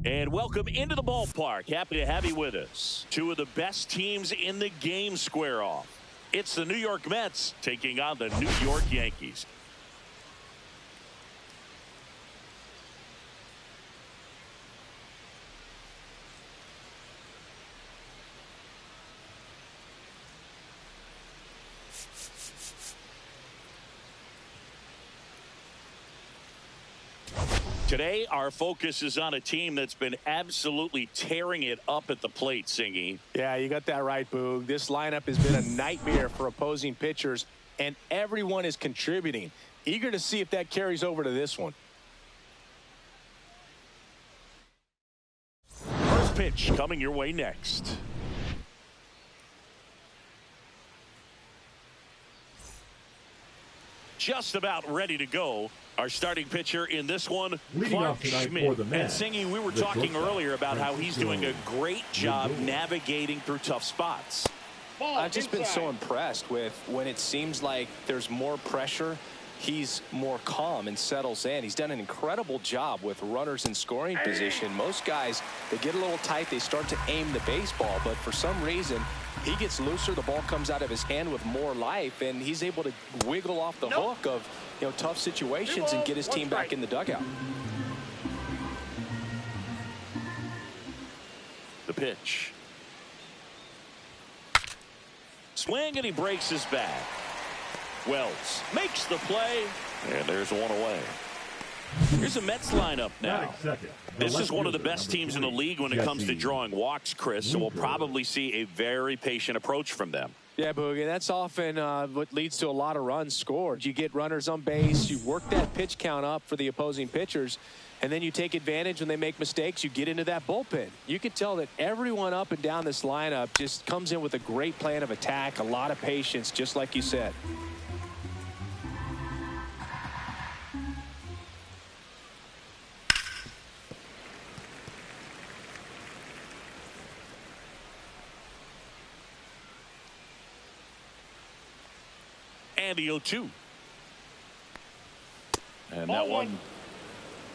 And welcome into the ballpark. Happy to have you with us. Two of the best teams in the game square off. It's the New York Mets taking on the New York Yankees. Today, our focus is on a team that's been absolutely tearing it up at the plate, Singy. Yeah, you got that right, Boog. This lineup has been a nightmare for opposing pitchers, and everyone is contributing. Eager to see if that carries over to this one. First pitch coming your way next. Just about ready to go. Our starting pitcher in this one, Clark Schmidt. And Singy, we were talking earlier about how he's doing a great job navigating through tough spots. I've just been so impressed with when it seems like there's more pressure, he's more calm and settles in. He's done an incredible job with runners in scoring position. Most guys, they get a little tight, they start to aim the baseball, but for some reason, he gets looser, the ball comes out of his hand with more life, and he's able to wiggle off the hook of tough situations and get his team back in the dugout. The pitch. Swing, and he breaks his bat. Wells makes the play, and there's one away. Here's a Mets lineup now. This is one of the best teams in the league when it comes to drawing walks, Chris, so we'll probably see a very patient approach from them. Yeah, Boogie, that's often what leads to a lot of runs scored. You get runners on base, you work that pitch count up for the opposing pitchers, and then you take advantage when they make mistakes. You get into that bullpen. You can tell that everyone up and down this lineup just comes in with a great plan of attack, a lot of patience, just like you said. And the 0-2. And that one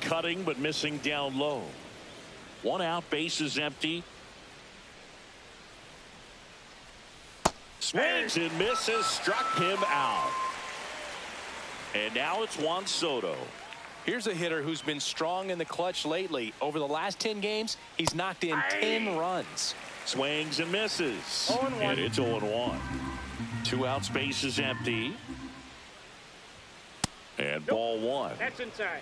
cutting but missing down low. One out, base is empty. Swings and misses, struck him out. And now it's Juan Soto. Here's a hitter who's been strong in the clutch lately. Over the last 10 games, he's knocked in 10 runs. Swings and misses. And it's 0-1. Two outs, base is empty. And ball one. That's inside.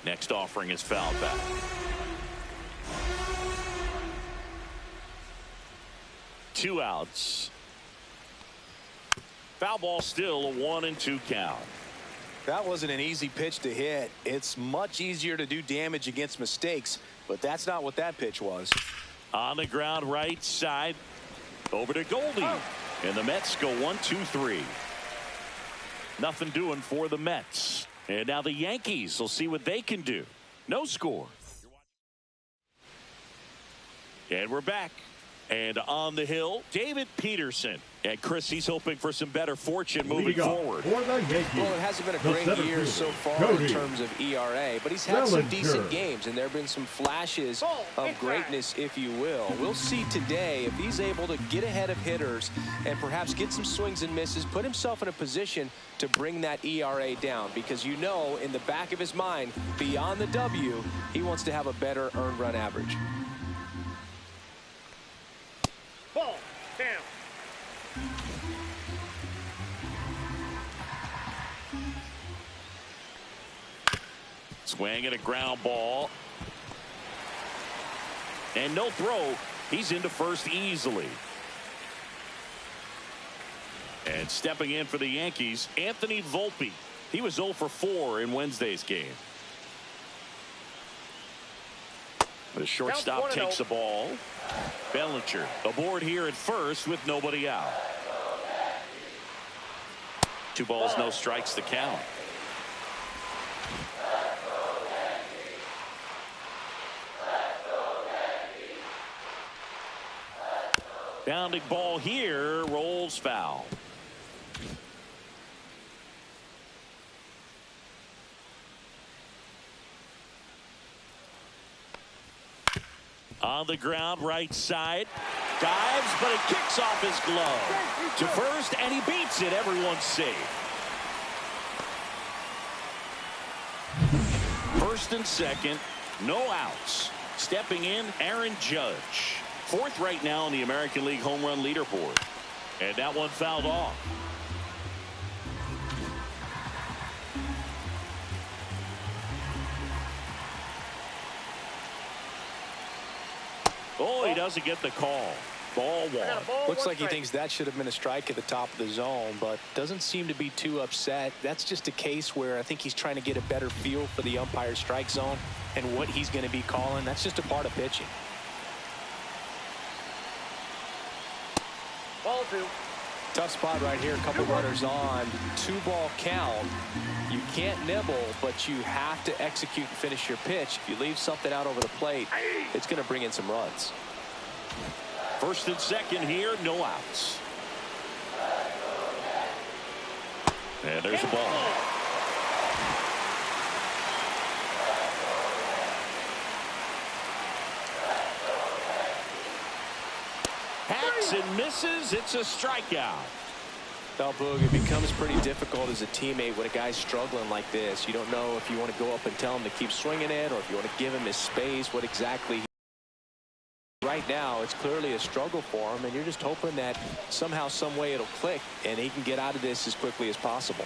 Next offering is foul back. Two outs. Foul ball, still a 1-2 count. That wasn't an easy pitch to hit. It's much easier to do damage against mistakes, but that's not what that pitch was. On the ground, right side. Over to Goldie. And the Mets go 1-2-3. Nothing doing for the Mets. And now the Yankees will see what they can do. No score. And we're back. And on the hill, David Peterson. And Chris, he's hoping for some better fortune moving forward. Well, it hasn't been a great year so far in terms of ERA, but he's had some decent games, and there have been some flashes of greatness, if you will. We'll see today if he's able to get ahead of hitters and perhaps get some swings and misses, put himself in a position to bring that ERA down, because in the back of his mind, beyond the W, he wants to have a better earned run average. Ball down. Swing and a ground ball. And no throw. He's into first easily. And stepping in for the Yankees, Anthony Volpe. He was 0 for 4 in Wednesday's game. The shortstop takes the ball. Bellinger aboard here at first with nobody out. 2 balls, no strikes to count. Bounding ball here, rolls foul. On the ground, right side. Dives, but it kicks off his glove. To first, and he beats it. Everyone's safe. First and second, no outs. Stepping in, Aaron Judge. Fourth right now in the American League home run leaderboard. And that one fouled off. Oh, he doesn't get the call. Ball one. Looks like he thinks that should have been a strike at the top of the zone, but doesn't seem to be too upset. That's just a case where I think he's trying to get a better feel for the umpire's strike zone and what he's going to be calling. That's just a part of pitching. Ball two. Tough spot right here. A couple runners on. 2-ball count. You can't nibble, but you have to execute and finish your pitch. If you leave something out over the plate, it's going to bring in some runs. First and second here, no outs. And there's a ball. Hacks and misses. It's a strikeout. Well, Boog, it becomes pretty difficult as a teammate when a guy's struggling like this. You don't know if you want to go up and tell him to keep swinging it or if you want to give him his space, what exactly. Right now, it's clearly a struggle for him, and you're just hoping that somehow, some way it'll click, and he can get out of this as quickly as possible.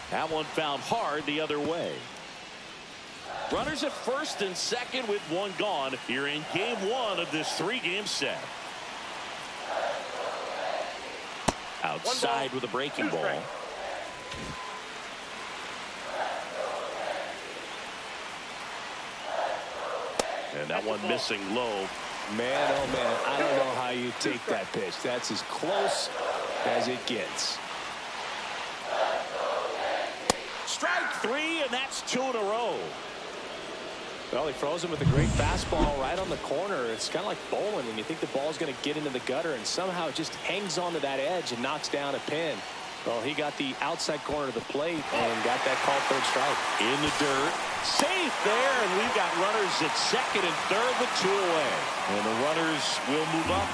That one found hard the other way. Runners at first and second with one gone here in game one of this 3-game set. Outside with a breaking ball. And that one missing low. Man, oh man, I don't know how you take that pitch. That's as close as it gets. Strike three, and that's 2 in a row. Well, he throws him with a great fastball right on the corner. It's kind of like bowling when you think the ball's going to get into the gutter, and somehow it just hangs onto that edge and knocks down a pin. Well, he got the outside corner of the plate and got that call for a strike. In the dirt. Safe there, and we've got runners at second and third with 2 away. And the runners will move up.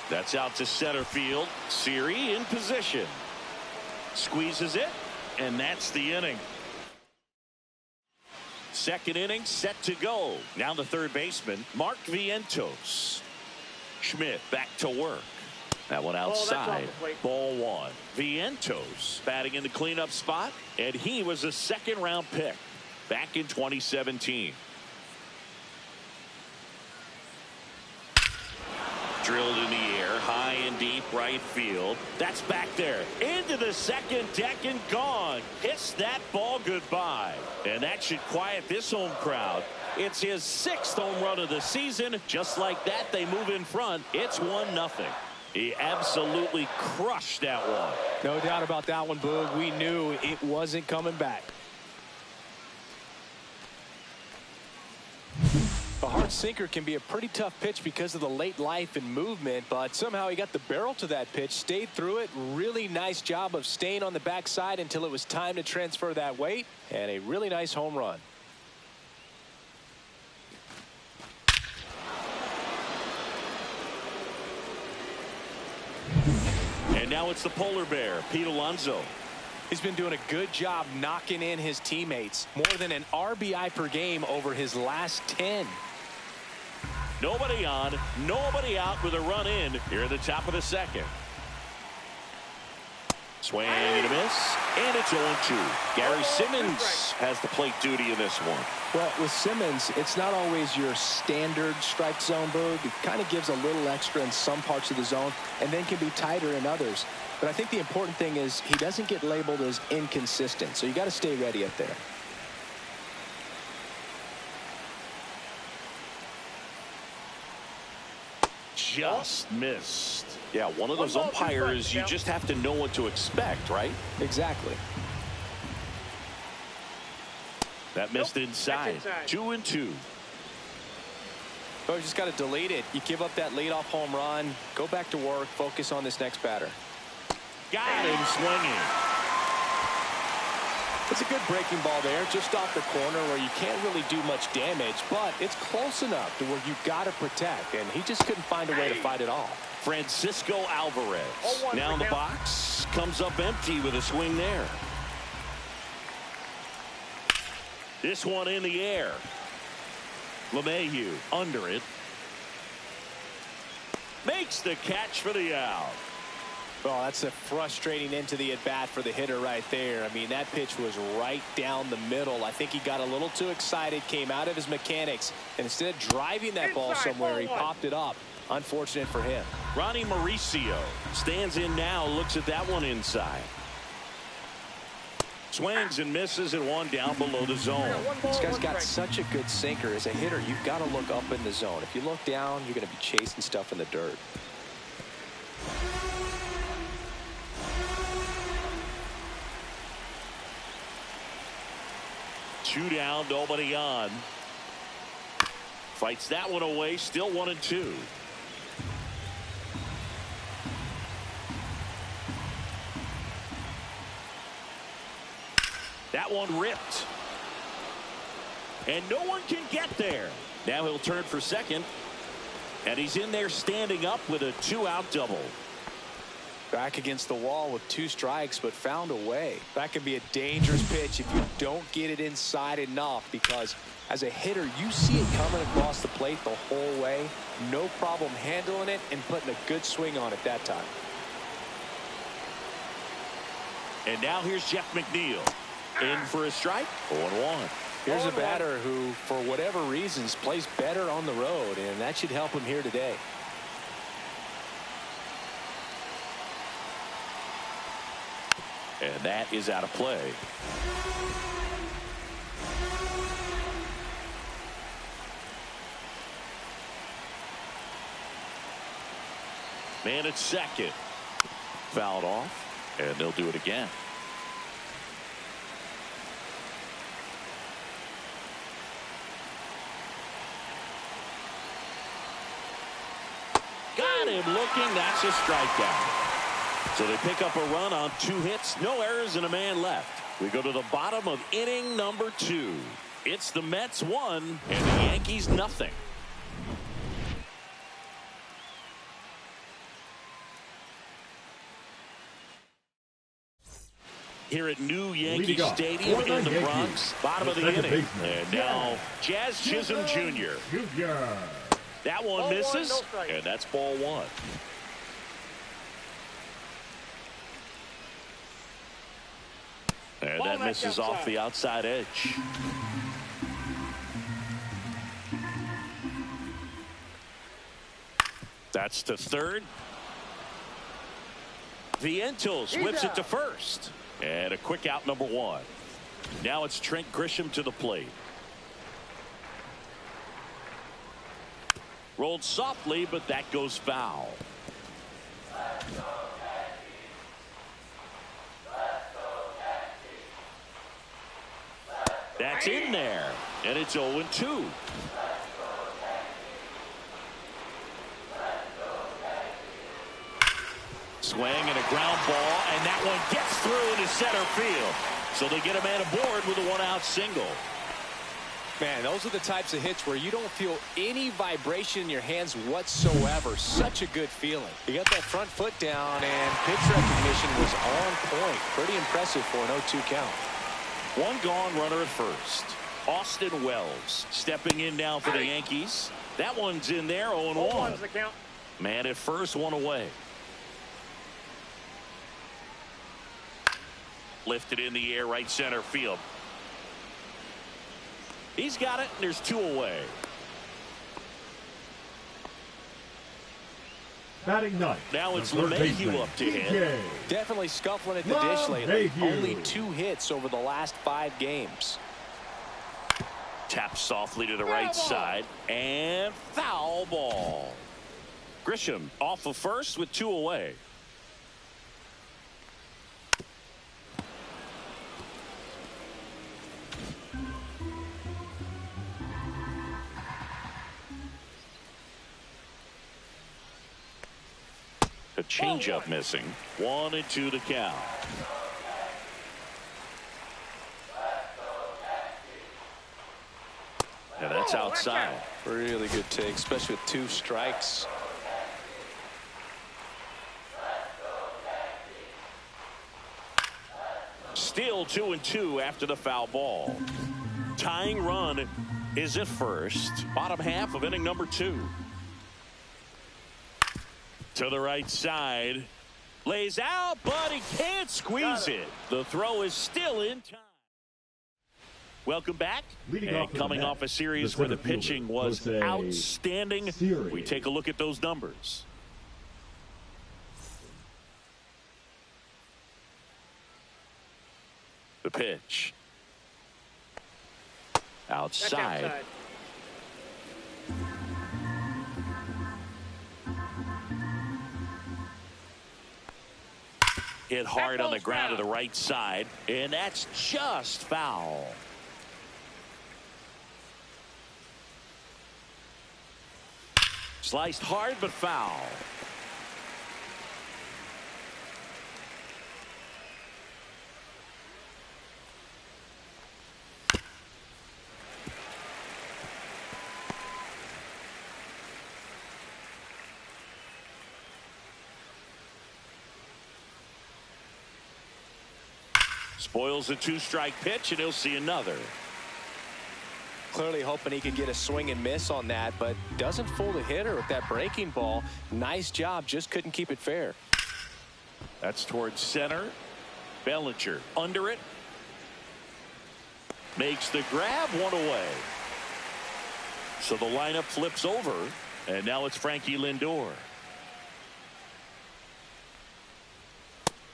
That's out to center field. Siri in position. Squeezes it, and that's the inning. Second inning set to go. Now the third baseman, Mark Vientos. Schmidt back to work. That one outside. Ball one. Vientos batting in the cleanup spot, and he was a 2nd-round pick back in 2017. Drilled in the air, high and deep right field. That's back there. Into the second deck and gone. Hits that ball goodbye. And that should quiet this home crowd. It's his 6th home run of the season. Just like that, they move in front. It's 1-0. He absolutely crushed that one. No doubt about that one, Boog. We knew it wasn't coming back. A hard sinker can be a pretty tough pitch because of the late life and movement, but somehow he got the barrel to that pitch, stayed through it. Really nice job of staying on the backside until it was time to transfer that weight, and a really nice home run. And now it's the polar bear, Pete Alonso. He's been doing a good job knocking in his teammates. More than an RBI per game over his last 10. Nobody on, nobody out with a run in here at the top of the second. Swing and a miss, and it's 0-2. Gary Simmons has the plate duty in this one. Well, with Simmons, it's not always your standard strike zone, Boog. It kind of gives a little extra in some parts of the zone and then can be tighter in others. But I think the important thing is he doesn't get labeled as inconsistent, so you got to stay ready up there. just missed. Yeah, one of those umpires, you just have to know what to expect, right? Exactly. That missed inside. 2-2. Oh, you just got to delete it. You give up that leadoff home run. Go back to work. Focus on this next batter. Got him swinging. It's a good breaking ball there, just off the corner where you can't really do much damage, but it's close enough to where you've got to protect, and he just couldn't find a way to fight it off. Francisco Alvarez. Now in the box. Comes up empty with a swing there. This one in the air. LeMahieu under it. Makes the catch for the out. Oh, that's a frustrating end to the at-bat for the hitter right there. I mean, that pitch was right down the middle. I think he got a little too excited, came out of his mechanics, and instead of driving that ball somewhere, he popped it up. Unfortunate for him. Ronnie Mauricio stands in now, looks at that one inside. Swings and misses and one down below the zone. This guy's got such a good sinker. As a hitter, you've got to look up in the zone. If you look down, you're going to be chasing stuff in the dirt. Two down, nobody on. Fights that one away, still 1-2. That one ripped. And no one can get there. Now he'll turn for second. And he's in there standing up with a 2-out double. Back against the wall with 2 strikes, but found a way. That can be a dangerous pitch if you don't get it inside enough, because as a hitter, you see it coming across the plate the whole way. No problem handling it and putting a good swing on it that time. And now here's Jeff McNeil. In for a strike. 0-1. Here's a batter who, for whatever reasons, plays better on the road, and that should help him here today. And that is out of play. Man at second. Fouled off, and they'll do it again. Got him looking. That's a strikeout. So they pick up a run on 2 hits, no errors, and a man left. We go to the bottom of inning number 2. It's the Mets 1 and the Yankees nothing. Here at New Yankee Stadium in the Bronx, bottom of the inning. And now Jazz Chisholm Jr. That one misses, and that's ball 1. And that misses off the outside edge. That's to third. Vientos whips it to first. And a quick out, number 1. Now it's Trent Grisham to the plate. Rolled softly, but that goes foul. That's in there, and it's 0-2. Swing and a ground ball, and that one gets through into center field. So they get a man aboard with a 1-out single. Man, those are the types of hits where you don't feel any vibration in your hands whatsoever. Such a good feeling. You got that front foot down, and pitch recognition was on point. Pretty impressive for an 0-2 count. One gone, runner at first. Austin Wells stepping in now for the Yankees. That one's in there, 0-1. Man at first, 1 away. Lifted in the air, right center field. He's got it, and there's 2 away. Batting ninth. Now it's LeMahieu up to hit. Definitely scuffling at the dish lately. Only 2 hits over the last 5 games. Taps softly to the right side, and foul ball. Grisham off of first with 2 away. A changeup missing. 1-2 to count. And that's outside. Really good take, especially with 2 strikes. Still 2-2 after the foul ball. Tying run is at first. Bottom half of inning number 2. To the right side. Lays out, but he can't squeeze it. The throw is still in time. Welcome back. And coming off a series where the pitching was outstanding, we take a look at those numbers. The pitch. Outside. Hit hard on the ground to the right side, and that's just foul. Sliced hard, but foul. Spoils a 2-strike pitch, and he'll see another. Clearly hoping he could get a swing and miss on that, but doesn't fool the hitter with that breaking ball. Nice job, just couldn't keep it fair. That's towards center. Bellinger under it. Makes the grab, 1 away. So the lineup flips over, and now it's Frankie Lindor.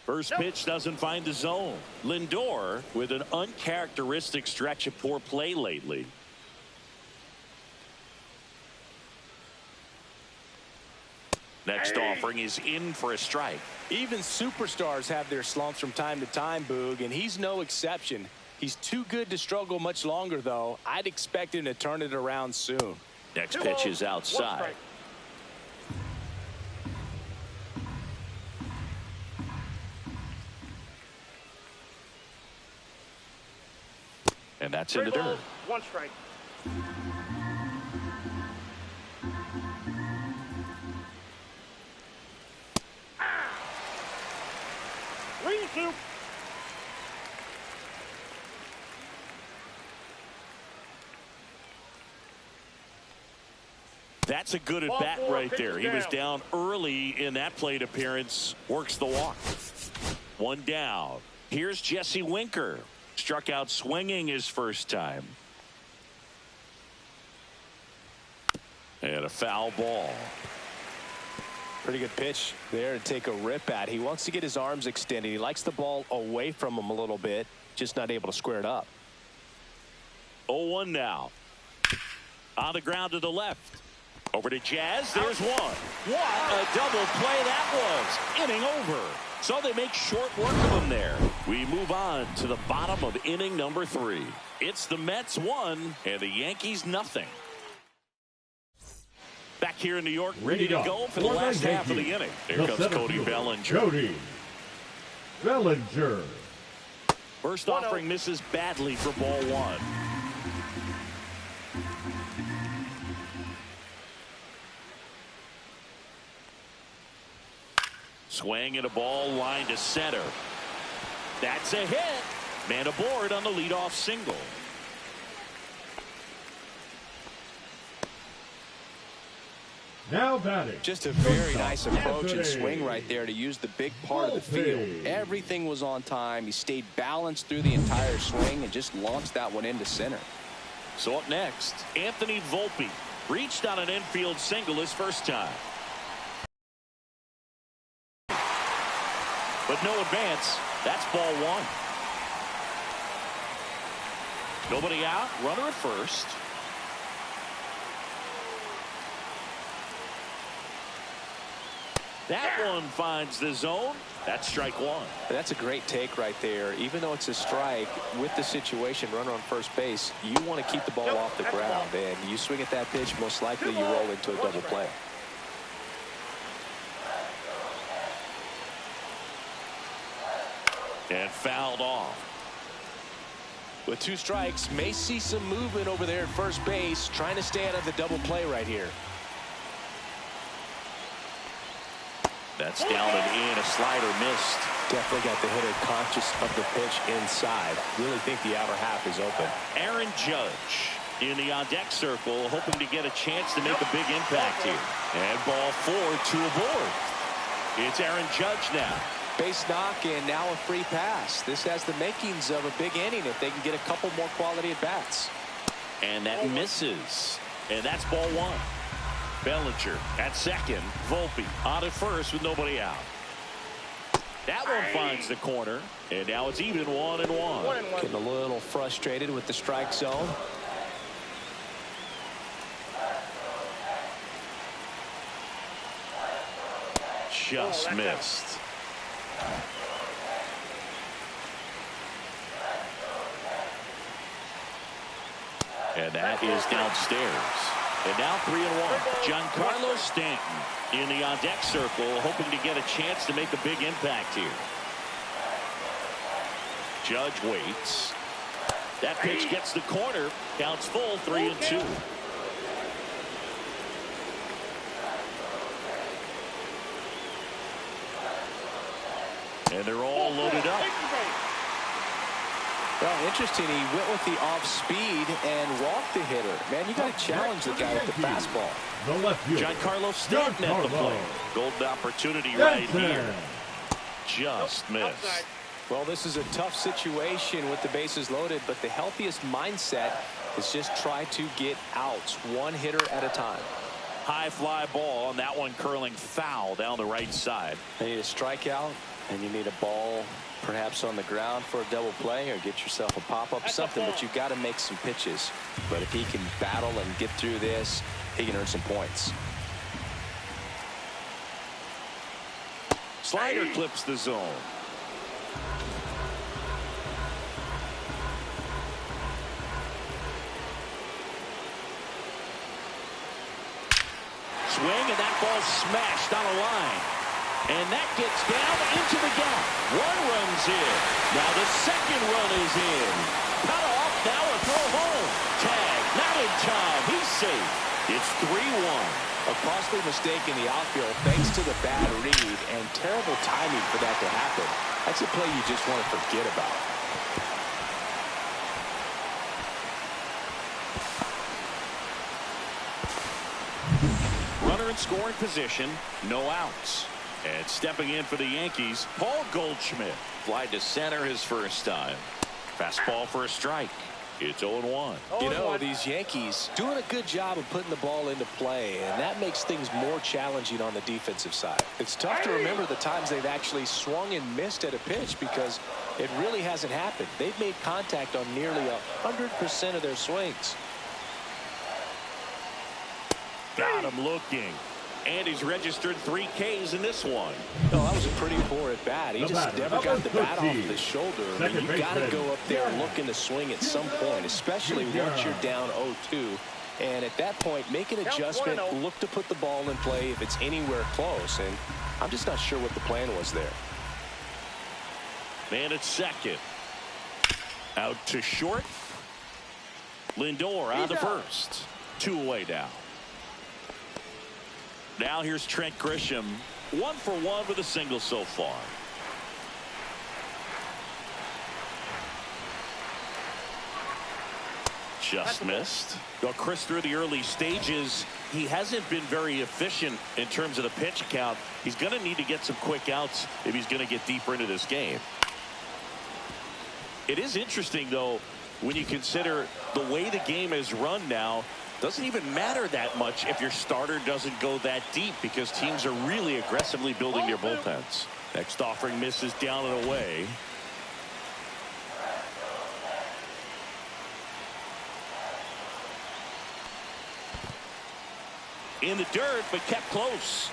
First pitch doesn't find the zone. Lindor with an uncharacteristic stretch of poor play lately. Next offering is in for a strike. Even superstars have their slumps from time to time, Boog, and he's no exception. He's too good to struggle much longer, though. I'd expect him to turn it around soon. Next pitch is outside. And that's in the dirt. 1 strike. That's a good at bat right there. He was down early in that plate appearance. Works the walk. 1 down. Here's Jesse Winker. Struck out swinging his first time. And a foul ball. Pretty good pitch there to take a rip at. He wants to get his arms extended. He likes the ball away from him a little bit. Just not able to square it up. 0-1 now. On the ground to the left. Over to Jazz. There's one. What a double play that was. Inning over. So they make short work of him there. We move on to the bottom of inning number 3. It's the Mets 1 and the Yankees nothing. Back here in New York, ready to go for the last half of the inning. Here comes Cody Bellinger. Cody Bellinger. First offering misses badly for ball 1. Swing and a ball line to center. That's a hit. Man aboard on the leadoff single. Now batting. Just a very nice approach and swing right there to use the big part of the field. Everything was on time. He stayed balanced through the entire swing and just launched that one into center. So up next, Anthony Volpe reached on an infield single his first time. But no advance. That's ball 1. Nobody out. Runner at first. That one finds the zone. That's strike one. That's a great take right there. Even though it's a strike, with the situation, runner on first base, you want to keep the ball off the ground. And you swing at that pitch, most likely you roll into a double play. And fouled off. With 2 strikes, may see some movement over there at first base, trying to stay out of the double play right here. That's down and in. A slider missed. Definitely got the hitter conscious of the pitch inside. Really think the outer half is open. Aaron Judge in the on-deck circle, hoping to get a chance to make a big impact here. And ball 4, 2 aboard. It's Aaron Judge now. Base knock and now a free pass. This has the makings of a big inning if they can get a couple more quality at bats. And that misses. And that's ball 1. Bellinger at second. Volpe on at first with nobody out. That one finds the corner. And now it's even 1-1. Getting a little frustrated with the strike zone. Just missed. And that is downstairs. And now 3-1. Giancarlo Stanton in the on-deck circle, hoping to get a chance to make a big impact here. Judge waits. That pitch gets the corner. Counts full, 3-2. And they're all loaded up. Well, interesting. He went with the off speed and walked the hitter. Man, you got to challenge the guy with the fastball. Giancarlo Stanton at the plate. Golden opportunity right here. Just missed. Well, this is a tough situation with the bases loaded, but the healthiest mindset is just try to get outs, one hitter at a time. High fly ball, and that one curling foul down the right side. You need a strikeout, and you need a ball perhaps on the ground for a double play, or get yourself a pop-up, something, but you've got to make some pitches. But if he can battle and get through this, he can earn some points. Slider clips the zone. Swing, and that ball smashed on a line. And that gets down into the gap. 1 run's in. Now the second run is in. Cut off, now a throw home. Tag, not in time. He's safe. It's 3-1. A costly mistake in the outfield thanks to the bad read and terrible timing for that to happen. That's a play you just want to forget about. Runner in scoring position, no outs. And stepping in for the Yankees, Paul Goldschmidt. Fly to center his first time. Fastball for a strike. It's 0-1. You know, these Yankees doing a good job of putting the ball into play, and that makes things more challenging on the defensive side. It's tough to remember the times they've actually swung and missed at a pitch because it really hasn't happened. They've made contact on nearly 100% of their swings. Got him looking. And he's registered 3 Ks in this one. No, that was a pretty poor at bat. He just never got the bat off the shoulder. I mean, you got to go up there looking to swing at some point, especially once you're down 0-2. And at that point, make an adjustment, look to put the ball in play if it's anywhere close. And I'm just not sure what the plan was there. Man at second. Out to short. Lindor on the first. 2 away now. Now here's Trent Grisham. 1 for 1 with a single so far. Just missed. Well, Chris, through the early stages, he hasn't been very efficient in terms of the pitch count. He's going to need to get some quick outs if he's going to get deeper into this game. It is interesting, though, when you consider the way the game is run now. Doesn't even matter that much if your starter doesn't go that deep because teams are really aggressively building their bullpens. Next offering misses down and away. In the dirt, but kept close.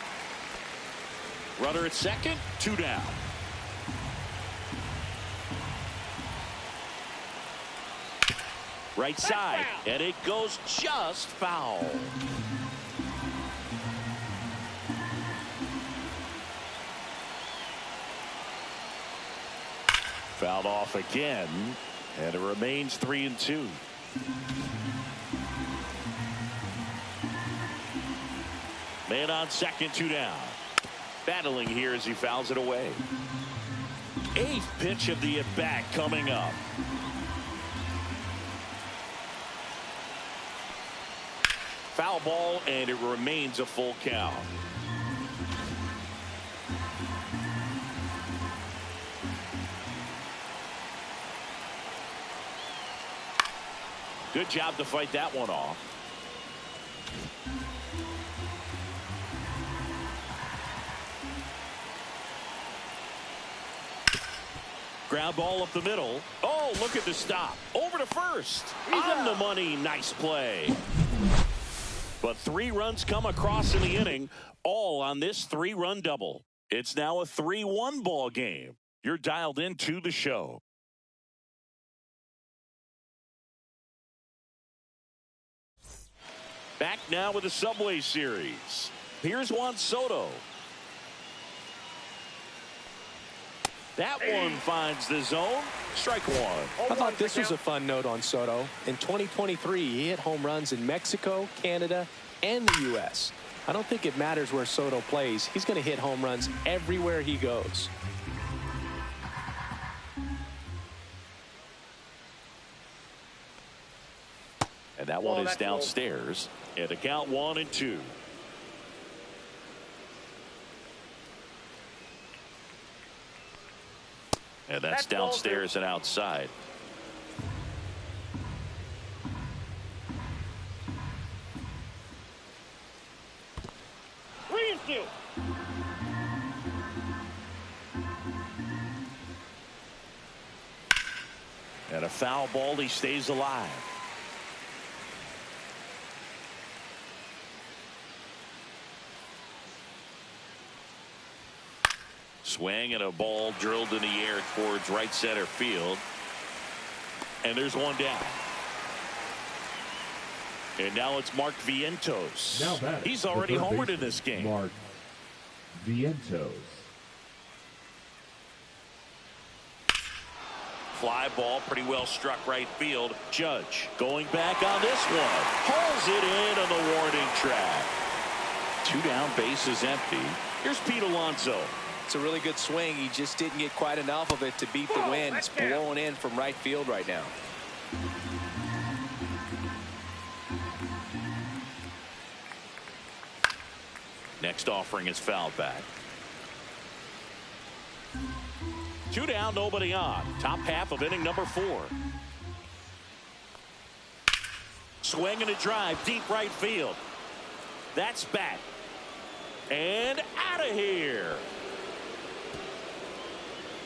Runner at second, 2 down. Right side, and it goes just foul. Fouled off again, and it remains 3-2. Man on second, 2 down. Battling here as he fouls it away. 8th pitch of the at-bat coming up. Foul ball, and it remains a full count. Good job to fight that one off. Ground ball up the middle. Oh, look at the stop. Over to first. On the money. Nice play. But 3 runs come across in the inning, all on this 3-run double. It's now a 3-1 ball game. You're dialed into the show. Back now with the Subway Series. Here's Juan Soto. That one finds the zone. Strike one. I thought this was a fun note on Soto. In 2023, he hit home runs in Mexico, Canada, and the U.S. I don't think it matters where Soto plays. He's going to hit home runs everywhere he goes. And that one is downstairs. And a count 1-2. And that's downstairs and outside. And a foul ball, he stays alive. Swing and a ball drilled in the air towards right center field. And there's one down. And now it's Mark Vientos. He's already homered in this game. Mark Vientos. Fly ball pretty well struck right field. Judge going back on this one. Hauls it in on the warning track. 2 down, base is empty. Here's Pete Alonso. It's a really good swing. He just didn't get quite enough of it to beat the wind. It's blowing in from right field right now. Next offering is fouled back. 2 down, nobody on. Top half of inning number 4. Swing and a drive, deep right field. That's back. And out of here.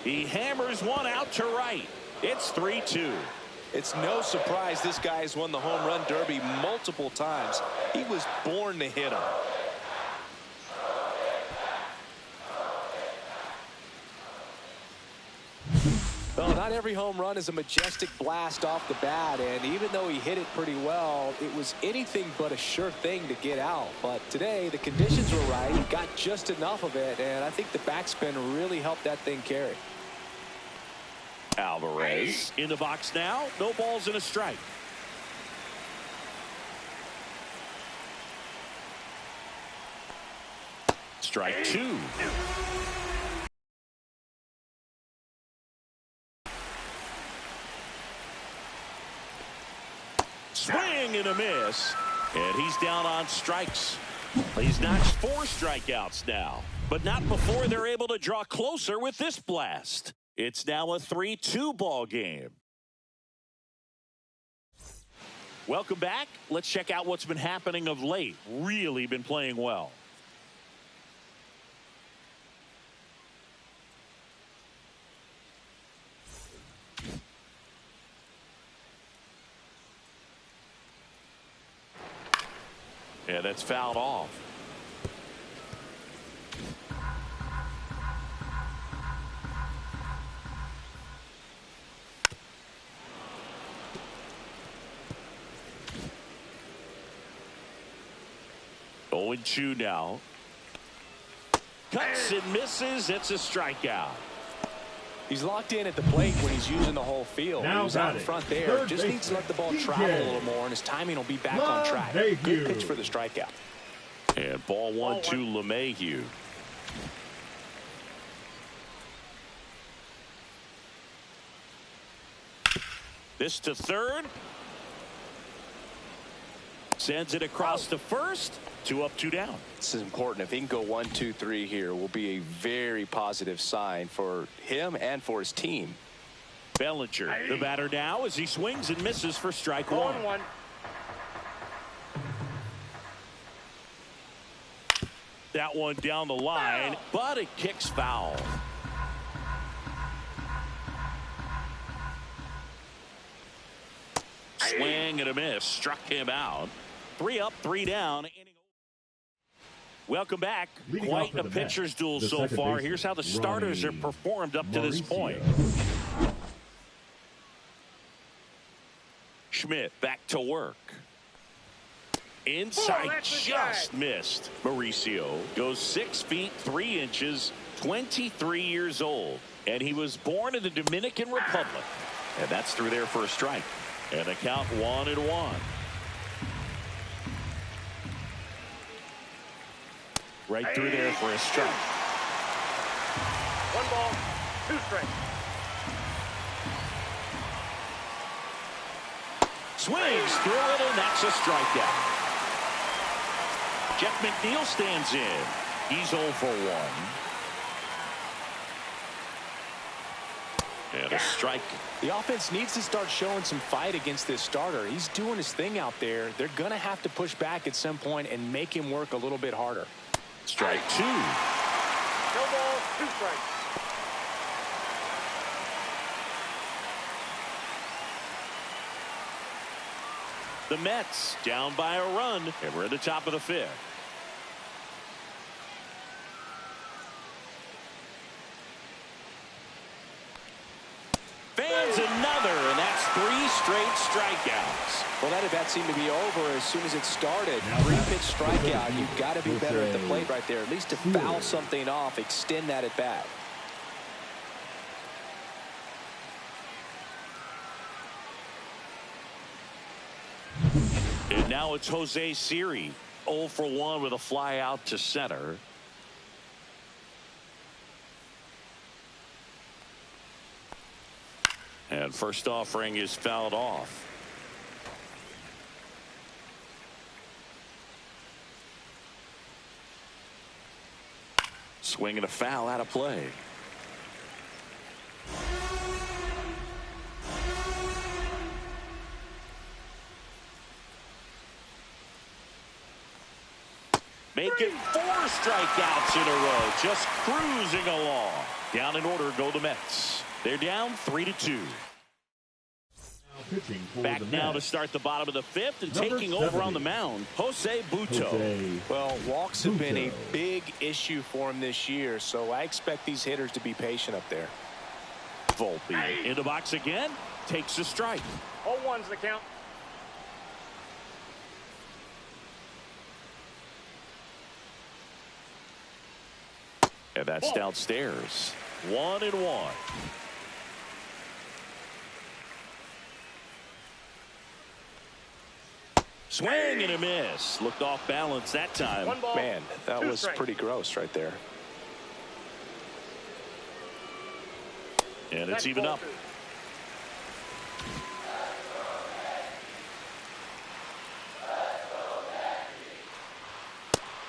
He hammers one out to right. It's 3-2. It's no surprise this guy has won the home run derby multiple times. He was born to hit them. Well, not every home run is a majestic blast off the bat, and even though he hit it pretty well, it was anything but a sure thing to get out. But today, the conditions were right. He got just enough of it, and I think the backspin really helped that thing carry. Alvarez in the box now. No balls and a strike. Strike 2. Swing and a miss. And he's down on strikes. He's notched 4 strikeouts now. But not before they're able to draw closer with this blast. It's now a 3-2 ball game. Welcome back. Let's check out what's been happening of late. Really been playing well. Yeah, that's fouled off. 0-2 now. Cuts and misses. It's a strikeout. He's locked in at the plate when he's using the whole field. He was out in front there. Just needs to let the ball travel a little more, and his timing will be back on track. Good pitch for the strikeout. And ball 1 to LeMahieu. This to third. Sends it across to first. 2 up, 2 down. This is important. If he can go 1, 2, 3 here, will be a very positive sign for him and for his team. Bellinger, the batter now, as he swings and misses for strike 1. That one down the line, but it kicks foul. Swing and a miss, struck him out. 3 up, 3 down. Welcome back. Quite a pitcher's duel so far. Here's how the starters have performed up to this point. Schmidt back to work. Inside, just missed. Mauricio goes 6 feet 3 inches, 23 years old, and he was born in the Dominican Republic. And that's through there for a strike. And the count 1-1. Right through there for a strike. 1 ball, 2 strikes. Swings through it, and that's a strikeout. Jeff McNeil stands in. He's 0 for 1. And a strike. The offense needs to start showing some fight against this starter. He's doing his thing out there. They're going to have to push back at some point and make him work a little bit harder. Strike 2. No ball, 2 strikes. The Mets down by a run, and we're at the top of the 5th. Fans another, and that's 3 straight strikeouts. Well, that at bat seemed to be over as soon as it started. 3-pitch strikeout. You've got to be better at the plate right there, at least to foul something off, extend that at bat. And now it's Jose Siri, 0 for 1 with a fly out to center. And first offering is fouled off. Swing and a foul out of play. Making 4 strikeouts in a row, just cruising along. Down in order go the Mets. They're down 3-2. Back now to start the bottom of the 5th, and taking over on the mound, Jose Butto. Well, walks have been a big issue for him this year, so I expect these hitters to be patient up there. Volpe in the box again, takes a strike. 0-1's the count. And that's downstairs. 1-1. Swing and a miss. Looked off balance that time. 1 ball, Man, that 2 was strikes. pretty gross right there. And it's even up.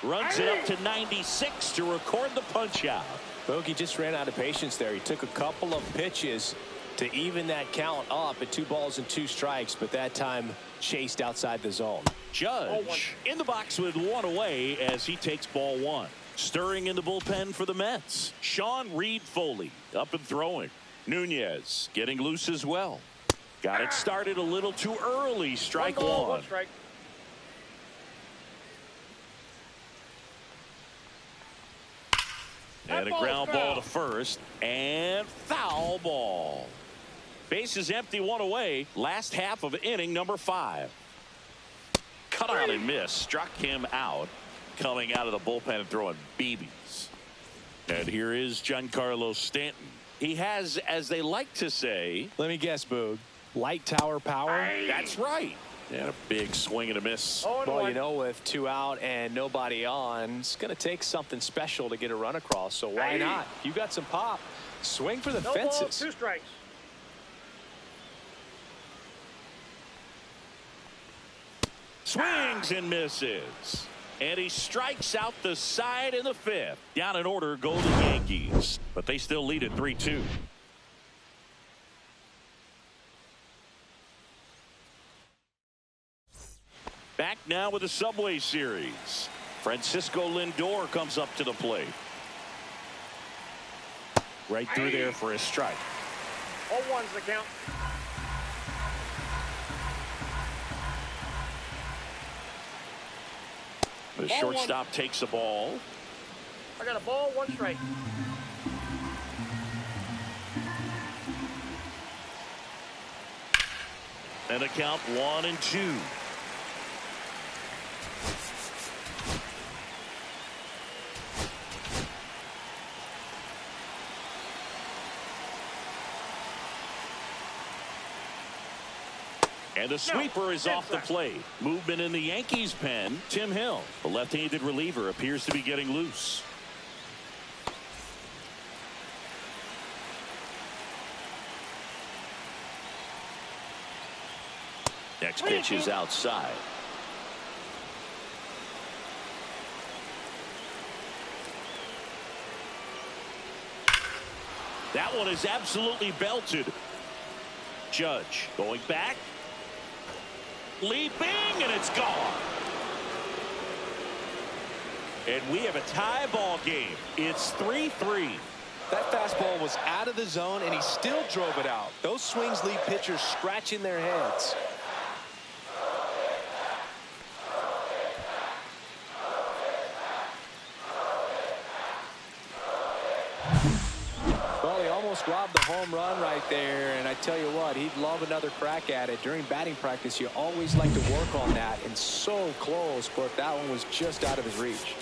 Runs it up to 96 to record the punch out. Bogey just ran out of patience there. He took a couple of pitches to even that count up at 2 balls and 2 strikes, but that time chased outside the zone. Judge in the box with 1 away as he takes ball 1. Stirring in the bullpen for the Mets. Sean Reed Foley up and throwing. Nunez getting loose as well. Got it started a little too early. Strike 1 ball, 1. 1 strike. And a ground ball to first, and foul ball. Bases empty, 1 away. Last half of inning number 5. Cut on and miss, struck him out. coming out of the bullpen and throwing BBs. And here is Giancarlo Stanton. He has, as they like to say, let me guess, Boog, light tower power. That's right. And a big swing and a miss. Well, you know, with 2 out and nobody on, it's going to take something special to get a run across. So why not? You got some pop. Swing for the fences. Ball, 2 strikes. Swings and misses. And he strikes out the side in the 5th. Down in order go the Yankees. But they still lead at 3-2. Back now with the Subway Series. Francisco Lindor comes up to the plate. Right through there for a strike. 0-1's the count. The shortstop takes the ball. I got a ball, 1 strike. And a count 1-2. And the sweeper is off the plate. Movement in the Yankees pen. Tim Hill, the left-handed reliever, appears to be getting loose. Next pitch is outside. That one is absolutely belted. Judge going back. Leaping, and it's gone. And we have a tie ball game. It's 3-3. That fastball was out of the zone, and he still drove it out. Those swings leave pitchers scratching their heads. Well, he almost robbed the home run right there, and I tell you what, he'd love another crack at it. During batting practice, you always like to work on that, and so close, but that one was just out of his reach.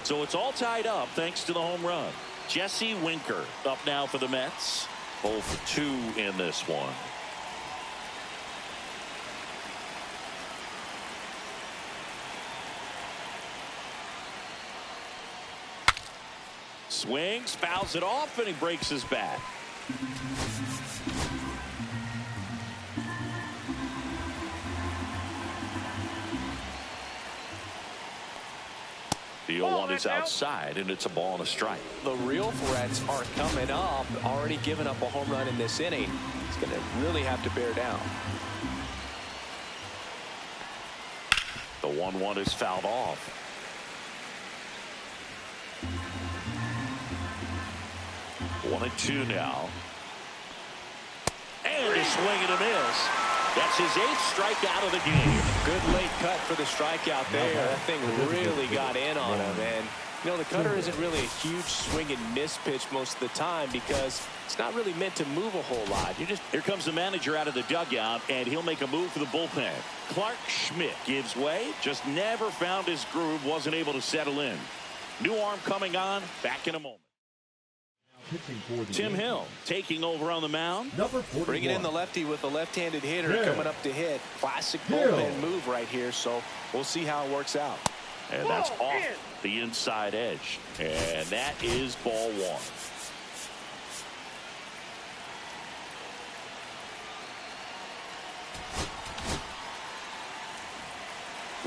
So it's all tied up thanks to the home run. Jesse Winker up now for the Mets. 0 for 2 in this one. Swings, fouls it off, and he breaks his bat. The 0-1 is outside, and it's a ball and a strike. The real threats are coming up. Already given up a home run in this inning. He's going to really have to bear down. The 1-1 is fouled off. One and 2 now. And a swing and a miss. That's his 8th strikeout of the game. Good late cut for the strikeout there. That thing really got in on him. And, you know, the cutter isn't really a huge swing and miss pitch most of the time because it's not really meant to move a whole lot. Here comes the manager out of the dugout, and he'll make a move for the bullpen. Clark Schmidt gives way. Just never found his groove. Wasn't able to settle in. New arm coming on. Back in a moment. Tim Hill taking over on the mound. Bringing in the lefty with a left-handed hitter coming up to hit. Classic bullpen move right here, so we'll see how it works out. And that's off the inside edge. And that is ball 1.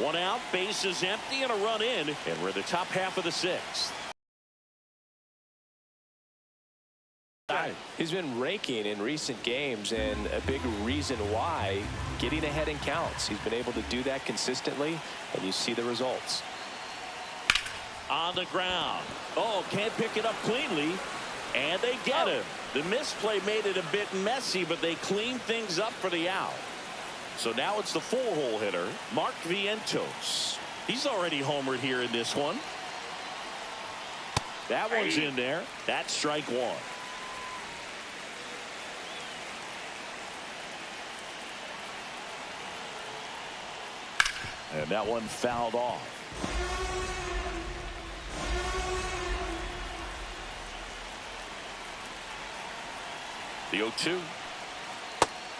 1 out, bases empty, and a run in. And we're in the top half of the 6th. He's been raking in recent games, and a big reason why, getting ahead in counts. He's been able to do that consistently, and you see the results. On the ground. Oh, can't pick it up cleanly, and they get him. The misplay made it a bit messy, but they cleaned things up for the out. So now it's the 4-hole hitter, Mark Vientos. He's already homered here in this one. That one's in there. That's strike 1. And that one fouled off. The 0-2.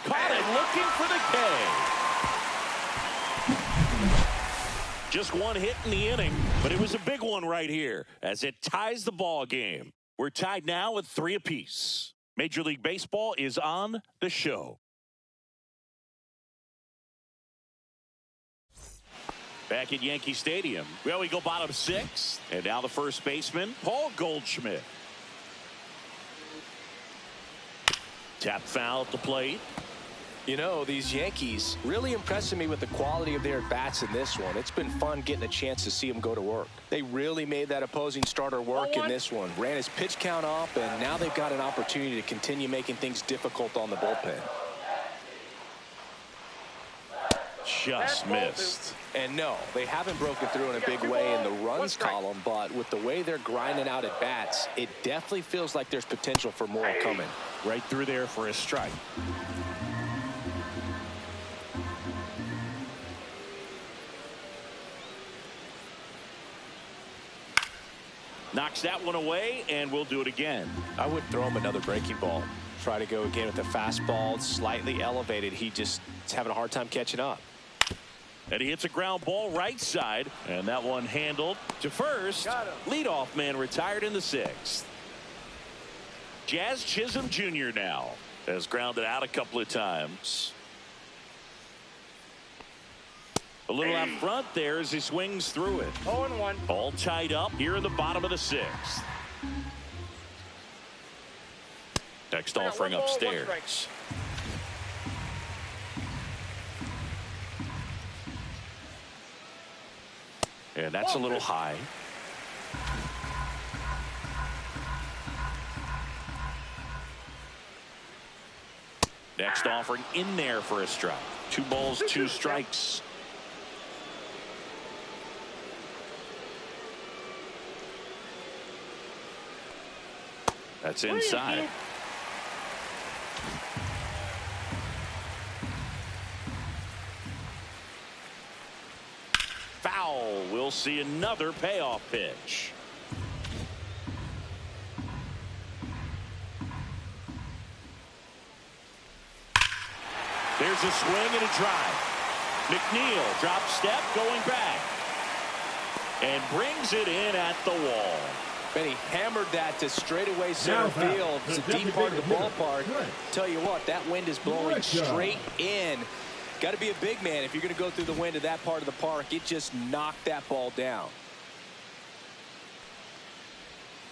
Caught it looking for the K. Just one hit in the inning, but it was a big one right here as it ties the ball game. We're tied now with 3 apiece. Major League Baseball is on the show. Back at Yankee Stadium. Well, we go bottom 6. And now the first baseman, Paul Goldschmidt. Tap foul at the plate. You know, these Yankees really impressing me with the quality of their bats in this one. It's been fun getting a chance to see them go to work. They really made that opposing starter work in this one. Ran his pitch count up, and now they've got an opportunity to continue making things difficult on the bullpen. Just missed. And no, they haven't broken through in a big way in the runs column, but with the way they're grinding out at bats, it definitely feels like there's potential for more coming. Right through there for a strike. Knocks that one away, and we'll do it again. I would throw him another breaking ball. Try to go again with the fastball, slightly elevated. He just is having a hard time catching up. And he hits a ground ball right side, and that one handled to first. Leadoff man retired in the 6th. Jazz Chisholm Jr. now has grounded out a couple of times. A little out front there as he swings through it. 0-1. All tied up here in the bottom of the 6th. Next offering upstairs. And that's a little high. Next offering in there for a strike. 2 balls, 2 strikes. That's inside. Foul. We'll see another payoff pitch. There's a swing and a drive. McNeil drop step going back and brings it in at the wall. And he hammered that to straightaway center field. It's a deep part of the ballpark. Tell you what, that wind is blowing straight in. Got to be a big man if you're going to go through the wind of that part of the park. It just knocked that ball down.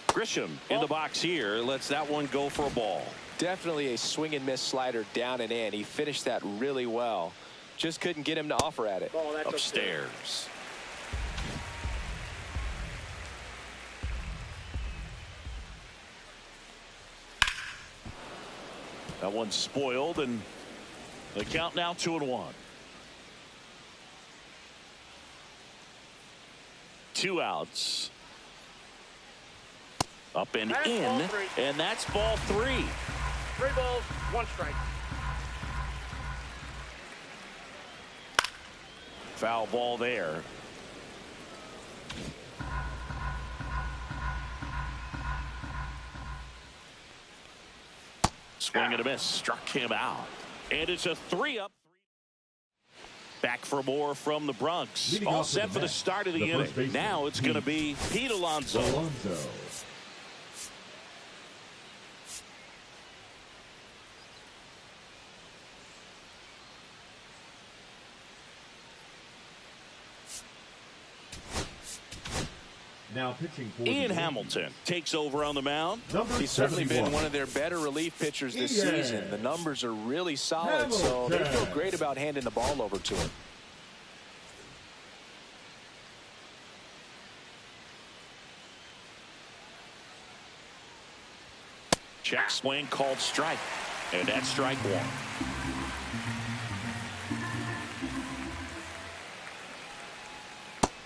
Grisham in the box here. Lets that one go for a ball. Definitely a swing and miss slider down and in. He finished that really well. Just couldn't get him to offer at it. Upstairs. That one's spoiled, and the count now 2-1. 2 outs. Up and in, and that's ball 3. 3 balls, 1 strike. Foul ball there. Swing and a miss. Struck him out. And it's a 3-up. Back for more from the Bronx. All set for the start of the inning. Now it's going to be Pete Alonso. Now pitching for Ian Hamilton takes over on the mound. He's certainly been one of their better relief pitchers this season. The numbers are really solid, so they feel great about handing the ball over to him. Check swing called strike. And that's strike 1.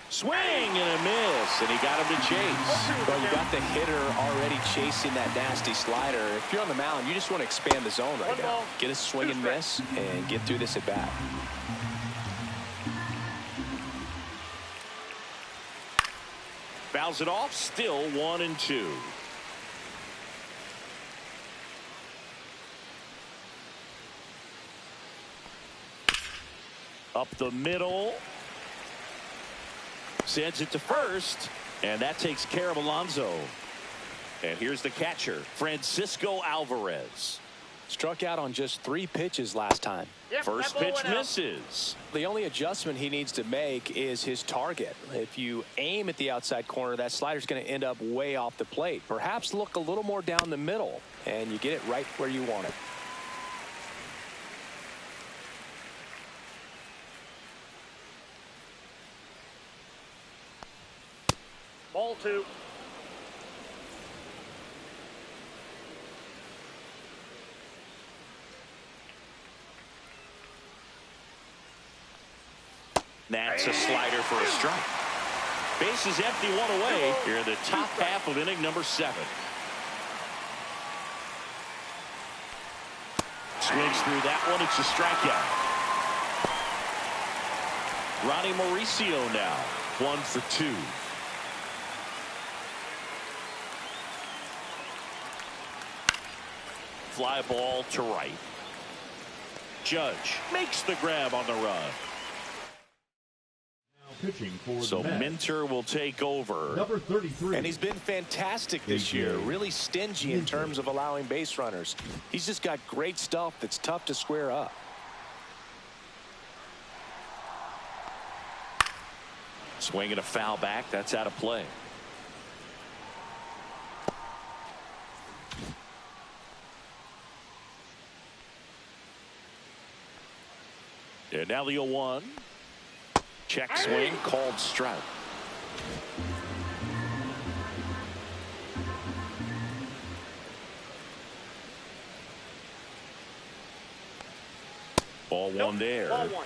Swing and a miss, and he got him to chase. Well, you got the hitter already chasing that nasty slider. If you're on the mound, you just want to expand the zone right now. Get a swing and miss and get through this at bat. Foul fouls it off. Still 1-2. Up the middle. Sends it to first. And that takes care of Alonso. And here's the catcher, Francisco Alvarez. Struck out on just 3 pitches last time. Yep, First pitch misses. The only adjustment he needs to make is his target. If you aim at the outside corner, that slider's going to end up way off the plate. Perhaps look a little more down the middle, and you get it right where you want it. Ball 2. That's a slider for a strike. Base is empty, 1 away. Here in the top half of inning number 7. Swings through that one. It's a strikeout. Ronnie Mauricio now 1 for 2. Fly ball to right. Judge makes the grab on the run. Pitching for So the Mets, Minter will take over. number 33. And he's been fantastic this year. Really stingy in terms of allowing base runners. He's just got great stuff that's tough to square up. Swinging a foul back. That's out of play. And now the 0-1. Check swing, called strike. Ball 1 there. Ball 1.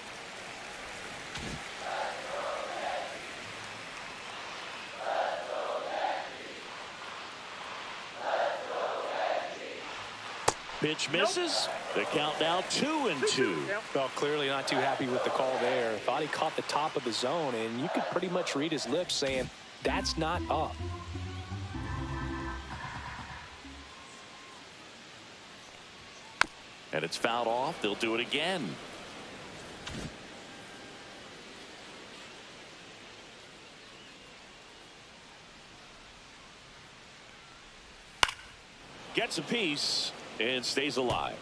Pitch misses. The count now 2-2. Well, clearly not too happy with the call there. Thought he caught the top of the zone, and you could pretty much read his lips saying, that's not up. And it's fouled off. They'll do it again. Gets a piece and stays alive.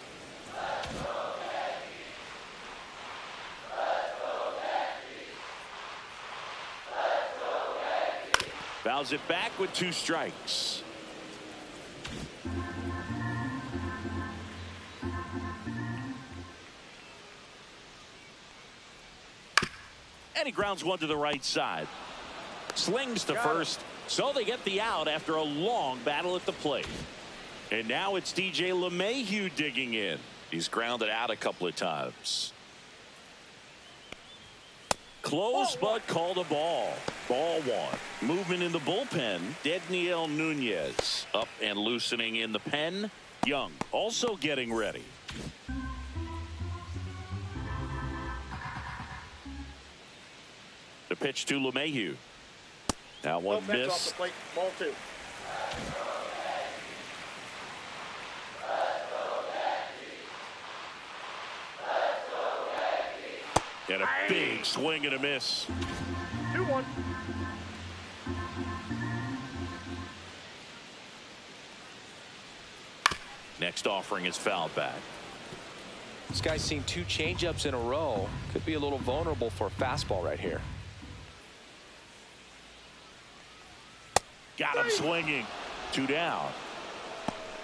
Fouls it back with 2 strikes. And he grounds one to the right side. Slings to first, so they get the out after a long battle at the plate. And now it's DJ LeMahieu digging in. He's grounded out a couple of times. Close, but called a ball. Ball 1. Movement in the bullpen. Dedniel Nunez up and loosening in the pen. Young also getting ready. The pitch to LeMahieu. Now one No pitch miss. off the plate. Ball 2. And a big swing and a miss. 2-1. Next offering is fouled back. This guy's seen 2 changeups in a row. Could be a little vulnerable for a fastball right here. Got him swinging. 2 down.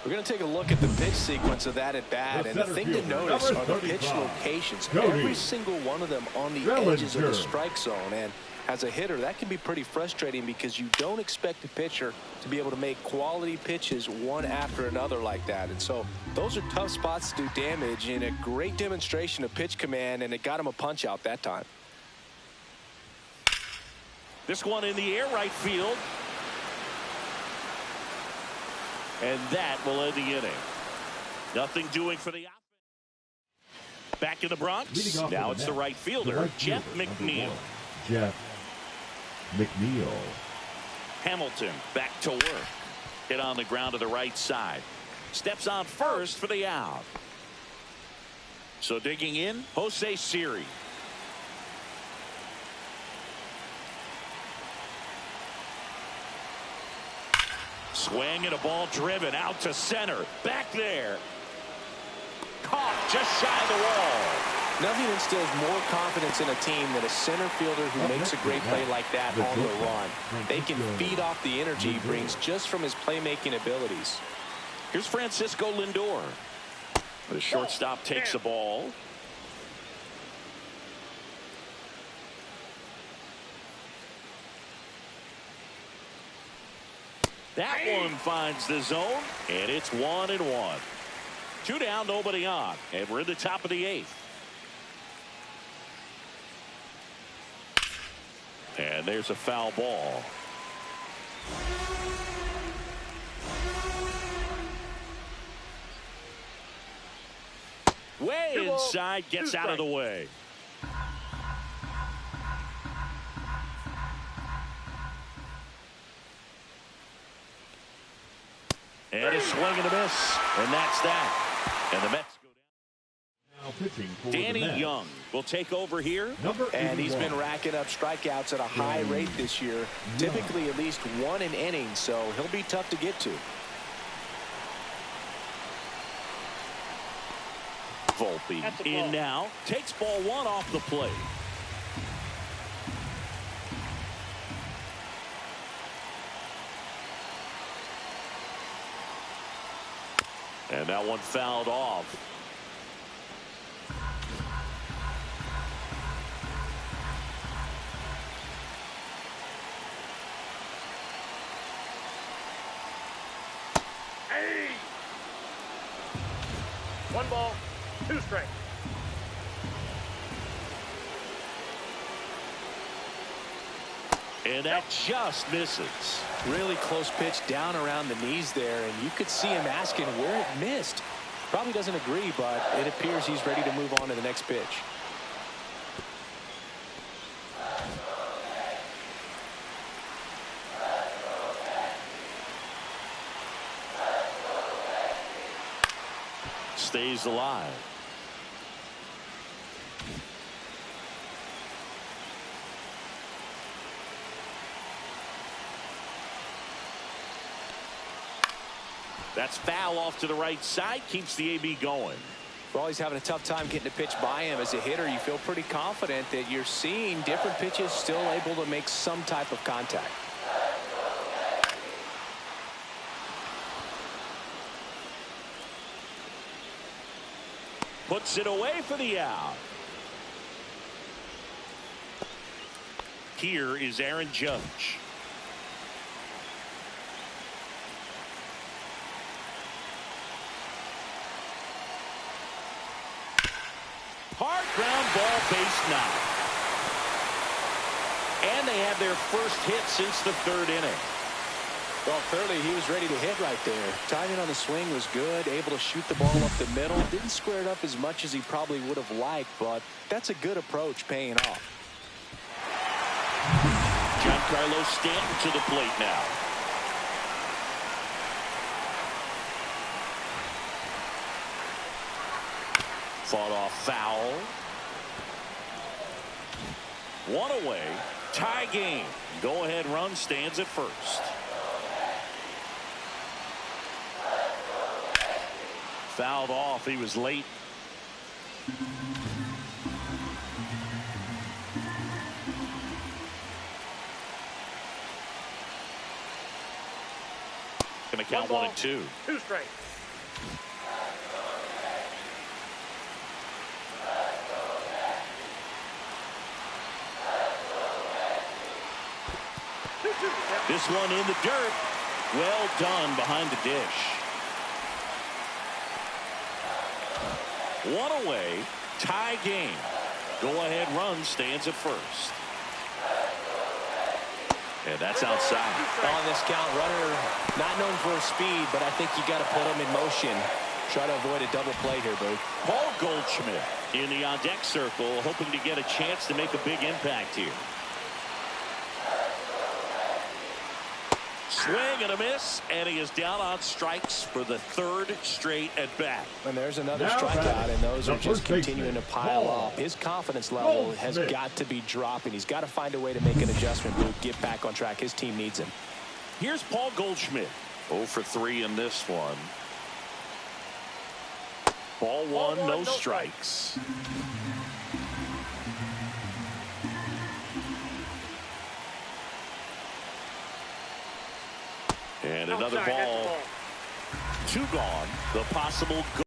We're going to take a look at the pitch sequence of that at bat, and the thing to notice are the pitch locations. Every single one of them on the edges of the strike zone. And as a hitter, that can be pretty frustrating because you don't expect a pitcher to be able to make quality pitches one after another like that. And so those are tough spots to do damage, and a great demonstration of pitch command, and it got him a punch out that time. This one in the air, right field. And that will end the inning. Nothing doing for the offense. Back in the Bronx. Now it's the right fielder, Jeff McNeil. Jeff McNeil. Hamilton back to work. Hit on the ground to the right side. Steps on first for the out. So digging in, Jose Siri. Swing and a ball driven out to center. Back there. Caught just shy of the wall. Nothing instills more confidence in a team than a center fielder who makes a great play like that on the run. They can feed off the energy he brings just from his playmaking abilities. Here's Francisco Lindor. The shortstop takes the ball. That one finds the zone, and it's 1-1. 2 down, nobody on, and we're in the top of the 8th. And there's a foul ball. Way inside, gets out of the way. And a swing and a miss, and that's that. And the Mets go down. Now pitching for Danny the Mets. Young will take over here. And he's been racking up strikeouts at a high rate this year, typically at least 1 an inning, so he'll be tough to get to. Volpe in now, takes ball 1 off the plate. And that one fouled off. Hey! 1 ball, 2 strikes. And that just misses. Really close pitch down around the knees there, and you could see him asking where it missed. Probably doesn't agree, but it appears he's ready to move on to the next pitch. Stays alive. That's foul off to the right side. Keeps the AB going. Well, he's having a tough time getting a pitch by him. As a hitter, you feel pretty confident that you're seeing different pitches still able to make some type of contact. Puts it away for the out. Here is Aaron Judge. Hard ground ball, base knock. And they have their first hit since the 3rd inning. Well, clearly he was ready to hit right there. Timing on the swing was good, able to shoot the ball up the middle. Didn't square it up as much as he probably would have liked, but that's a good approach paying off. Giancarlo Stanton to the plate now. Fought off foul. 1 away. Tie game. Go ahead run stands at first. Fouled off. He was late. Gonna count 1 and 2. 2 strikes. This one in the dirt. Well done behind the dish. 1 away. Tie game. Go ahead run stands at first. And that's outside. On this count, runner not known for his speed, but I think you got to put him in motion. Try to avoid a double play here, Boo. Paul Goldschmidt in the on-deck circle, hoping to get a chance to make a big impact here. Swing and a miss, and he is down on strikes for the third straight at bat. And there's another strikeout, and those are just continuing to pile up. His confidence level has got to be dropping. He's got to find a way to make an adjustment, get back on track. His team needs him. Here's Paul Goldschmidt. 0 for 3 in this one. Ball one, no strikes. And another ball. 2 gone. The possible goal.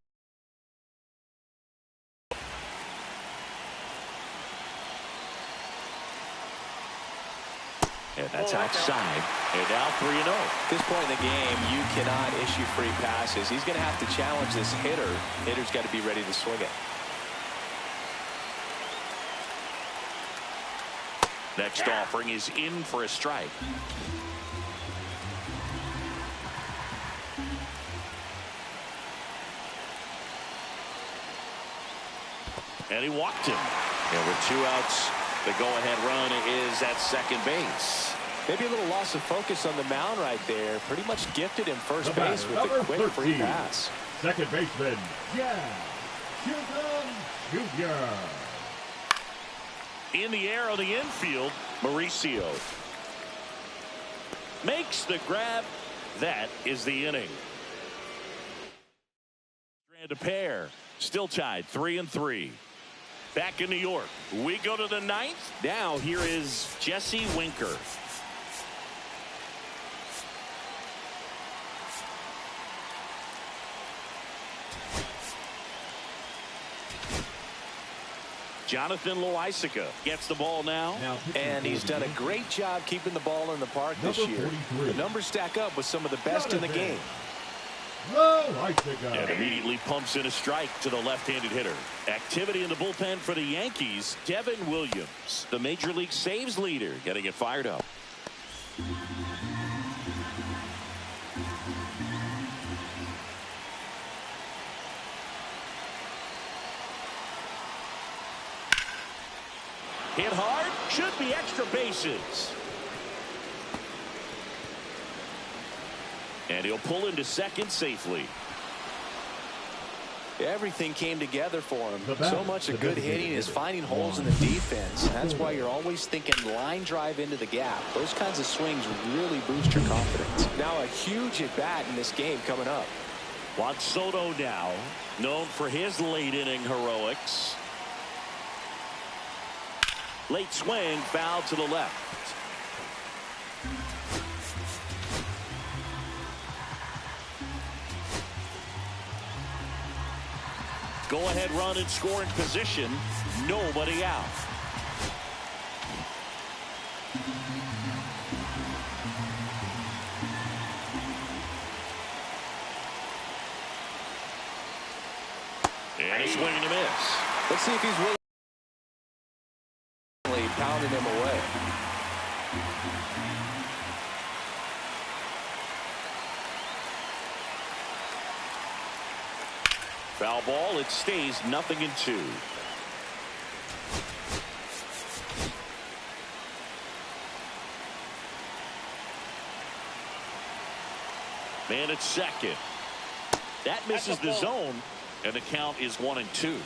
And that's outside. And now 3-0. At this point in the game, you cannot issue free passes. He's going to have to challenge this hitter. Hitter's got to be ready to swing it. Next offering is in for a strike. And he walked him. And with 2 outs, the go-ahead run is at second base. Maybe a little loss of focus on the mound right there. Pretty much gifted him first base with a quick free pass. Second baseman, Jr. In the air on the infield, Mauricio makes the grab. That is the inning. Strand a pair. Still tied 3-3. Back in New York, we go to the 9th. Now here is Jesse Winker. Jonathan Loaisiga gets the ball now. And he's done a great job keeping the ball in the park this year. The numbers stack up with some of the best in the game. And immediately pumps in a strike to the left-handed hitter. Activity in the bullpen for the Yankees. Devin Williams, the Major League saves leader, getting it fired up. Hit hard, should be extra bases. And he'll pull into second safely. Everything came together for him. So much of good hitting is finding holes in the defense. That's why you're always thinking line drive into the gap. Those kinds of swings really boost your confidence. Now a huge at bat in this game coming up. Juan Soto now, known for his late inning heroics. Late swing, foul to the left. Go-ahead run in scoring position. Nobody out. And a swing and a miss. Let's see if he's really pounding him away. Foul ball. It stays 0-2. Man at second. That misses the zone, and the count is 1-2.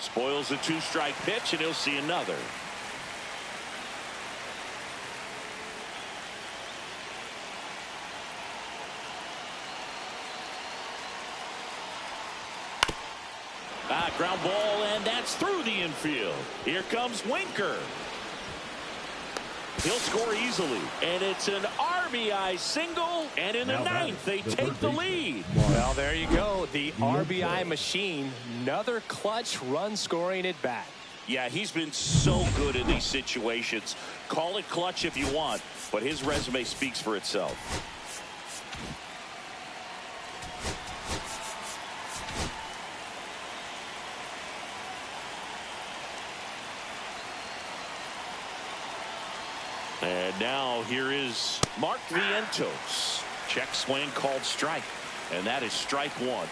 Spoils a 2-strike pitch, and he'll see another. Ground ball, and that's through the infield. Here comes Winker. He'll score easily, and it's an RBI single, and in the 9th, they take the lead. Well, there you go. The RBI machine. Another clutch run scoring at bat. Yeah, he's been so good in these situations. Call it clutch if you want, but his resume speaks for itself. And now here is Mark Vientos. Check swing called strike. And that is strike 1.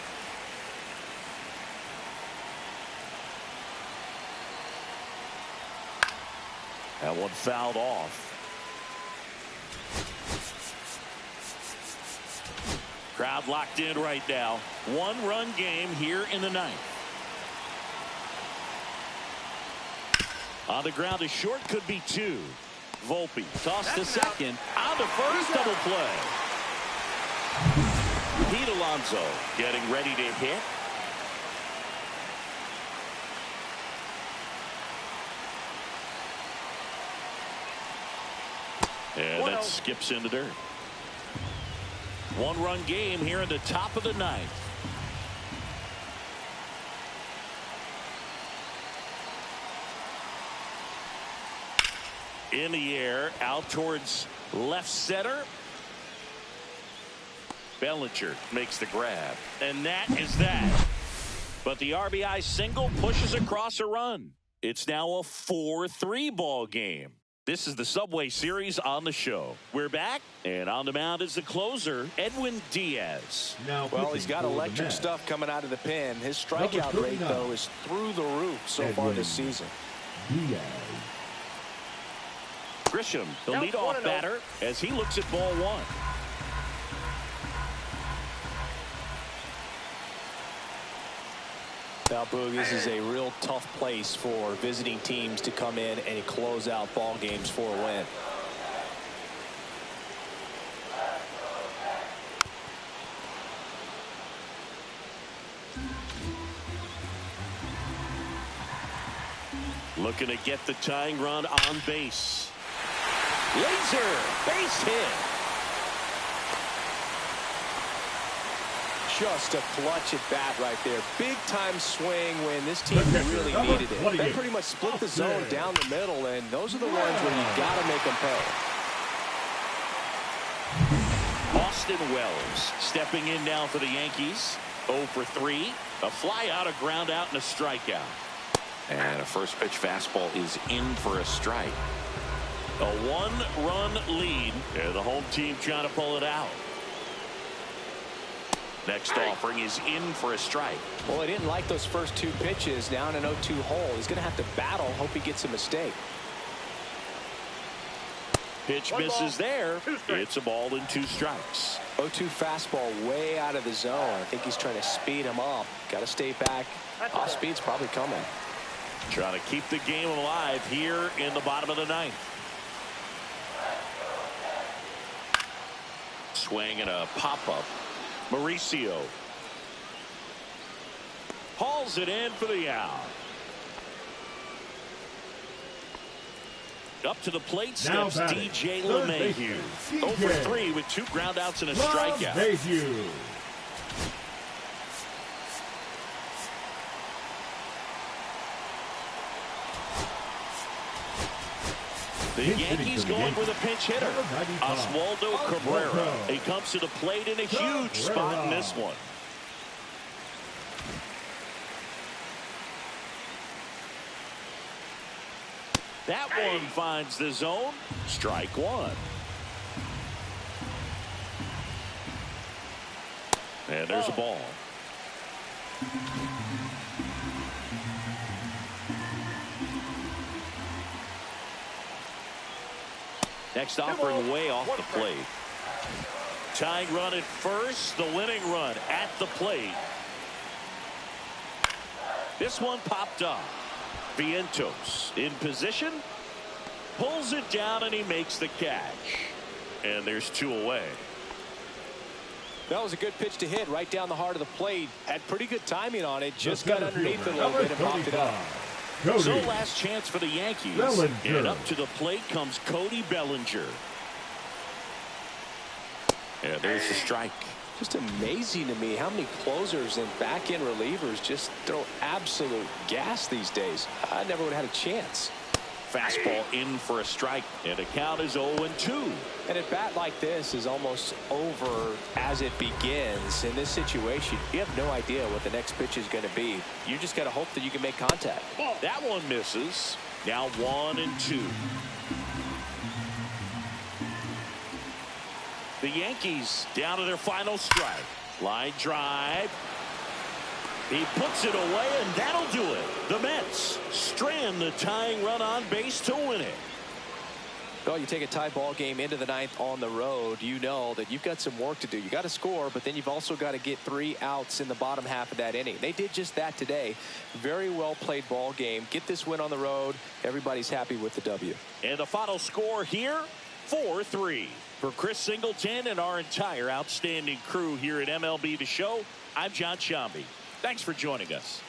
That one fouled off. Crowd locked in right now. One-run game here in the ninth. On the ground, a short could be two. Volpe tossed to second. On to first, double play. Pete Alonso getting ready to hit. And that skips into dirt. One-run game here in the top of the ninth. In the air, out towards left center. Bellinger makes the grab. And that is that. But the RBI single pushes across a run. It's now a 4-3 ball game. This is the Subway Series on the show. We're back, and on the mound is the closer, Edwin Diaz. Well, he's got electric stuff coming out of the pen. His strikeout rate, though, is through the roof so far this season. Diaz. Grisham, the leadoff batter, as he looks at ball one. Now, Boog, this is a real tough place for visiting teams to come in and close out ball games for a win. Looking to get the tying run on base. Laser base hit. Just a clutch at bat right there. Big time swing when this team really needed it. They pretty much split the zone down the middle, and those are the ones where you got to make them pay. Austin Wells stepping in now for the Yankees. 0 for 3. A fly out, a ground out, and a strikeout. And a first pitch fastball is in for a strike. A one-run lead, and the home team trying to pull it out. Next offering is in for a strike. Well, he didn't like those first two pitches. Now in an 0-2 hole. He's going to have to battle. Hope he gets a mistake. Pitch misses there. It's a ball and 2 strikes. 0-2 fastball way out of the zone. I think he's trying to speed him up. Got to stay back. Off speed's probably coming. Trying to keep the game alive here in the bottom of the ninth. Swing and a pop-up. Mauricio hauls it in for the out. Up to the plate steps DJ LeMahieu. 0 for 3 with 2 groundouts and a strikeout. The Yankees going for the pinch hitter, Oswaldo Cabrera. He comes to the plate in a huge spot in this one. That one finds the zone. Strike one. And there's a ball. Next offering way off the plate. Tying run at first, the winning run at the plate. This one popped up. Vientos in position, pulls it down, and he makes the catch. And there's 2 away. That was a good pitch to hit right down the heart of the plate. Had pretty good timing on it. Just got underneath it a little bit and popped it up. So last chance for the Yankees. And up to the plate comes Cody Bellinger. And there's the strike. Just amazing to me how many closers and back-end relievers just throw absolute gas these days. I never would have had a chance. Fastball in for a strike, and the count is 0-2. And a bat like this is almost over as it begins. In this situation, you have no idea what the next pitch is going to be. You just got to hope that you can make contact. That one misses. Now 1-2. The Yankees down to their final strike. Line drive. He puts it away, and that'll do it. The Mets strand the tying run on base to win it. Well, you take a tie ball game into the ninth on the road, you know that you've got some work to do. You got to score, but then you've also got to get 3 outs in the bottom half of that inning. They did just that today. Very well played ball game. Get this win on the road. Everybody's happy with the W. And the final score here, 4-3. For Chris Singleton and our entire outstanding crew here at MLB The Show, I'm John Sciambi. Thanks for joining us.